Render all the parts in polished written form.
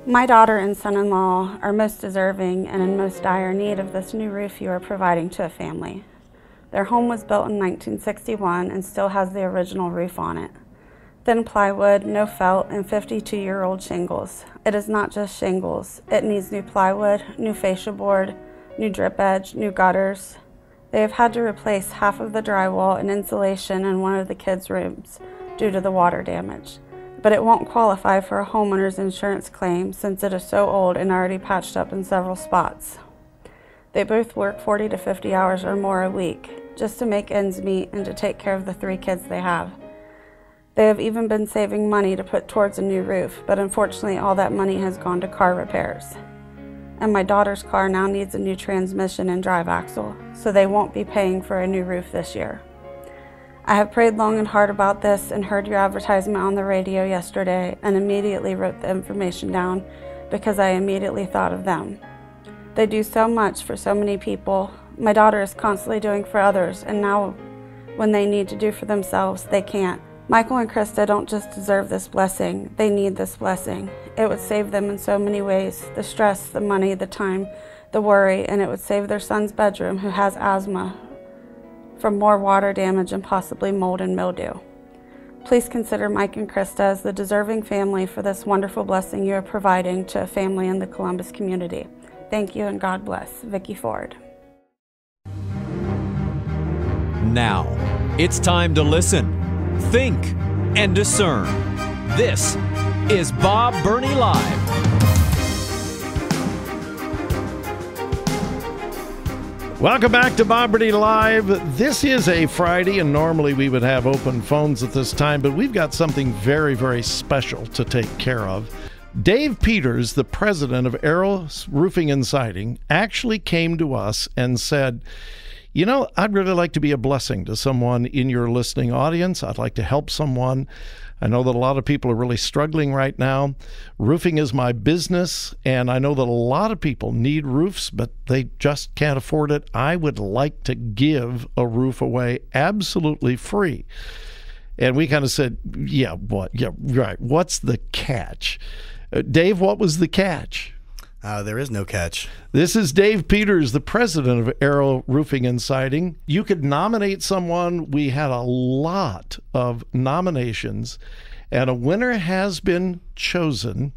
My daughter and son-in-law are most deserving and in most dire need of this new roof you are providing to a family. Their home was built in 1961 and still has the original roof on it. Thin plywood, no felt, and 52-year-old shingles. It is not just shingles. It needs new plywood, new fascia board, new drip edge, new gutters. They have had to replace half of the drywall and insulation in one of the kids' rooms due to the water damage. But it won't qualify for a homeowner's insurance claim since it is so old and already patched up in several spots. They both work 40 to 50 hours or more a week just to make ends meet and to take care of the 3 kids they have. They have even been saving money to put towards a new roof, but unfortunately all that money has gone to car repairs. And my daughter's car now needs a new transmission and drive axle, so they won't be paying for a new roof this year. I have prayed long and hard about this and heard your advertisement on the radio yesterday and immediately wrote the information down because I immediately thought of them. They do so much for so many people. My daughter is constantly doing for others, and now when they need to do for themselves, they can't. Michael and Krista don't just deserve this blessing, they need this blessing. It would save them in so many ways, the stress, the money, the time, the worry, and it would save their son's bedroom, who has asthma, from more water damage and possibly mold and mildew. Please consider Mike and Krista as the deserving family for this wonderful blessing you are providing to a family in the Columbus community. Thank you and God bless. Vicki Ford. Now, it's time to listen, think, and discern. This is Bob Burney Live. Welcome back to Bob Burney Live. This is a Friday, and normally we would have open phones at this time, but we've got something very, very special to take care of. Dave Peters, the president of Arrow Roofing and Siding, actually came to us and said, you know, I'd really like to be a blessing to someone in your listening audience. I'd like to help someone. I know that a lot of people are really struggling right now. Roofing is my business, and I know that a lot of people need roofs, but they just can't afford it. I would like to give a roof away absolutely free. And we kind of said, yeah, what? Yeah, right. What's the catch? Dave, what was the catch? There is no catch. This is Dave Peters, the president of Arrow Roofing and Siding. You could nominate someone. We had a lot of nominations, and a winner has been chosen.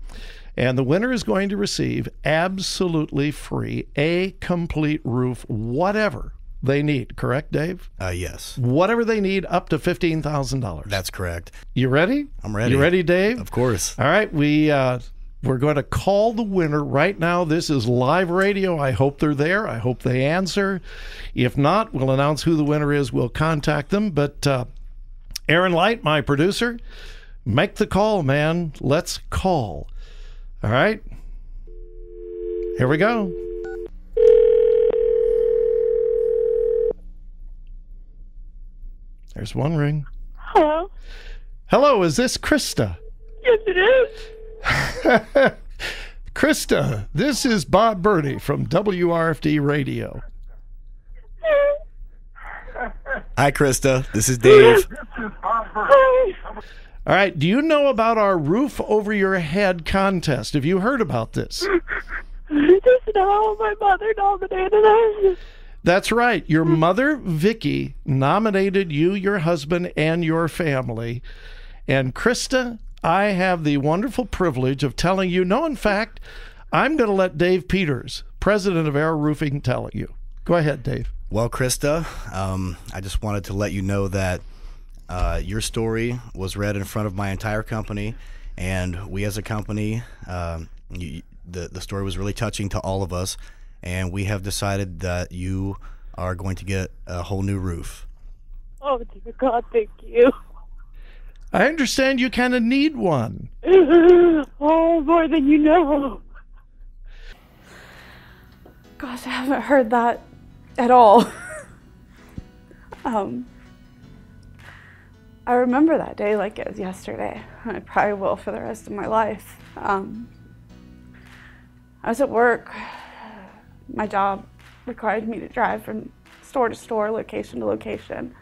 And the winner is going to receive absolutely free a complete roof, whatever they need. Correct, Dave? Yes. Whatever they need, up to $15,000. That's correct. You ready? I'm ready. You ready, Dave? Of course. All right. We're going to call the winner right now. This is live radio. I hope they're there. I hope they answer. If not, we'll announce who the winner is. We'll contact them. But Aaron Light, my producer, make the call, man. Let's call. All right. Here we go. There's one ring. Hello? Hello, is this Krista? Yes, it is. Krista, this is Bob Burney from WRFD Radio. Hi, Krista. This is Dave. Hi. All right, do you know about our Roof Over Your Head contest? Have you heard about this? Just know my mother nominated us. That's right. Your mother, Vicki, nominated you, your husband, and your family. And Krista, I have the wonderful privilege of telling you, no, in fact, I'm going to let Dave Peters, president of Arrow Roofing, tell you. Go ahead, Dave. Well, Krista, I just wanted to let you know that your story was read in front of my entire company, and we as a company, the story was really touching to all of us, and we have decided that you are going to get a whole new roof. Oh, dear God, thank you. I understand you kind of need one. Oh, more than you know. Gosh, I haven't heard that at all. I remember that day like it was yesterday. I probably will for the rest of my life. I was at work. My job required me to drive from store to store, location to location.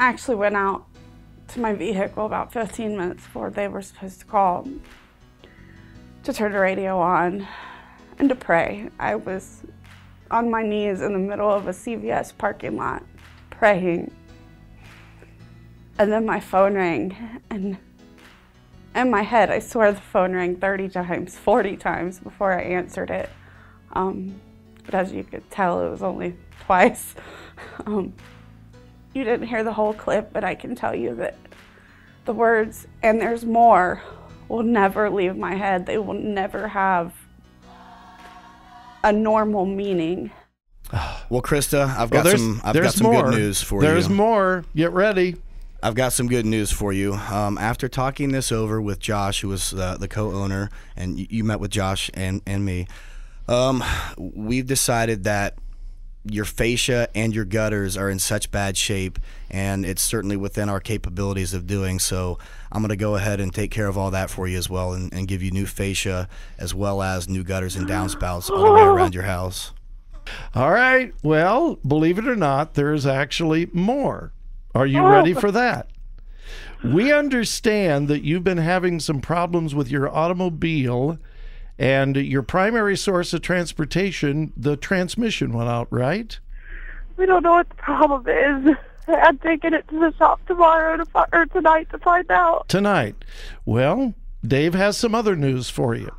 I actually went out to my vehicle about 15 minutes before they were supposed to call to turn the radio on and to pray. I was on my knees in the middle of a CVS parking lot praying. And then my phone rang, and in my head, I swear the phone rang 30 times, 40 times before I answered it. But as you could tell, it was only twice. You didn't hear the whole clip, but I can tell you that the words, "and there's more," will never leave my head. They will never have a normal meaning. Well, Krista, I've got some good news for you. There's more. Get ready. I've got some good news for you. After talking this over with Josh, who was the co-owner, and you met with Josh and me, we've decided that your fascia and your gutters are in such bad shape, and it's certainly within our capabilities of doing so. I'm going to go ahead and take care of all that for you as well, and give you new fascia as well as new gutters and downspouts all the way around your house. All right. Well, believe it or not, there's actually more. Are you ready for that? We understand that you've been having some problems with your automobile, and your primary source of transportation, the transmission went out, right? We don't know what the problem is. I'm taking it to the shop tomorrow or tonight to find out. Tonight. Well, Dave has some other news for you.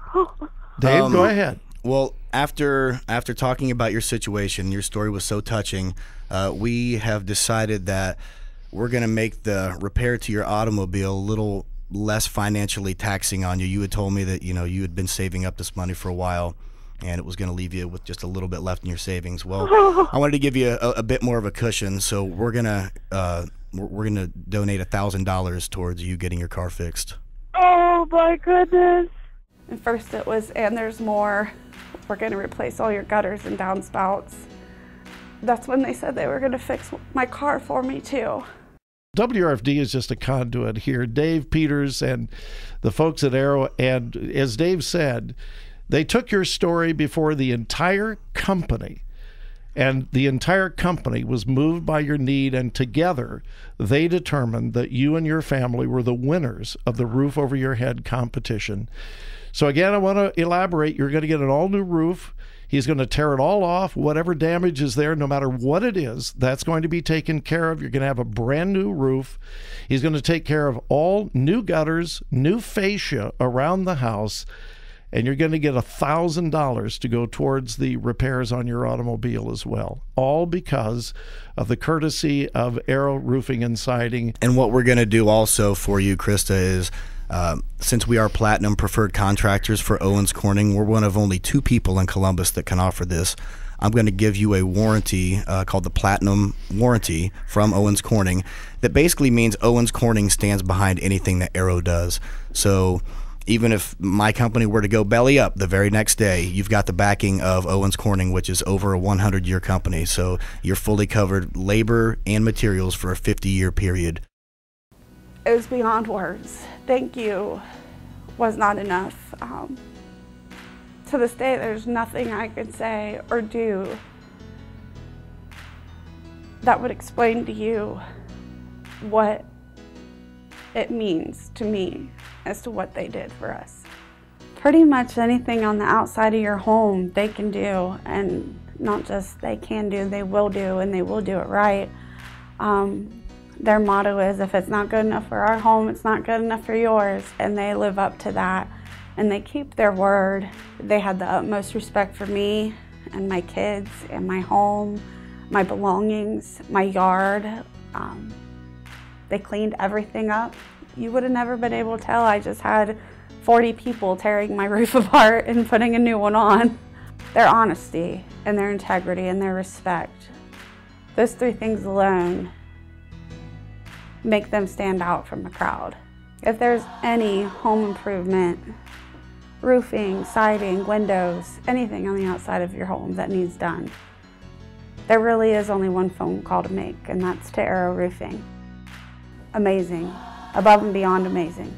Dave, go ahead. Well, after talking about your situation, your story was so touching, we have decided that we're going to make the repair to your automobile a little less financially taxing on you. You had told me that you had been saving up this money for a while, and it was going to leave you with just a little bit left in your savings. Well, I wanted to give you a bit more of a cushion, so we're gonna donate $1,000 towards you getting your car fixed. Oh my goodness! And first it was, "and there's more. We're going to replace all your gutters and downspouts." That's when they said they were going to fix my car for me too. WRFD is just a conduit here. Dave Peters and the folks at Arrow, and as Dave said, they took your story before the entire company, and the entire company was moved by your need, and together they determined that you and your family were the winners of the roof over your head competition. So again, I want to elaborate. You're going to get an all-new roof. He's going to tear it all off. Whatever damage is there, no matter what it is, that's going to be taken care of. You're going to have a brand new roof. He's going to take care of all new gutters, new fascia around the house, and you're going to get $1,000 to go towards the repairs on your automobile as well, all because of the courtesy of Arrow Roofing and Siding. And what we're going to do also for you, Krista, is since we are Platinum Preferred Contractors for Owens Corning, we're one of only 2 people in Columbus that can offer this. I'm going to give you a warranty called the Platinum Warranty from Owens Corning that basically means Owens Corning stands behind anything that Arrow does. So even if my company were to go belly up the very next day, you've got the backing of Owens Corning, which is over a 100-year company. So you're fully covered labor and materials for a 50-year period. It was beyond words. Thank you was not enough. To this day, there's nothing I could say or do that would explain to you what it means to me as to what they did for us. Pretty much anything on the outside of your home they can do, and not just they can do, they will do, and they will do it right. Their motto is, if it's not good enough for our home, it's not good enough for yours, and they live up to that, and they keep their word. They had the utmost respect for me and my kids and my home, my belongings, my yard. They cleaned everything up. You would have never been able to tell. I just had 40 people tearing my roof apart and putting a new one on. Their honesty and their integrity and their respect, those 3 things alone make them stand out from the crowd. If there's any home improvement, roofing, siding, windows, anything on the outside of your home that needs done, there really is only one phone call to make, and that's to Arrow Roofing. Amazing, above and beyond amazing.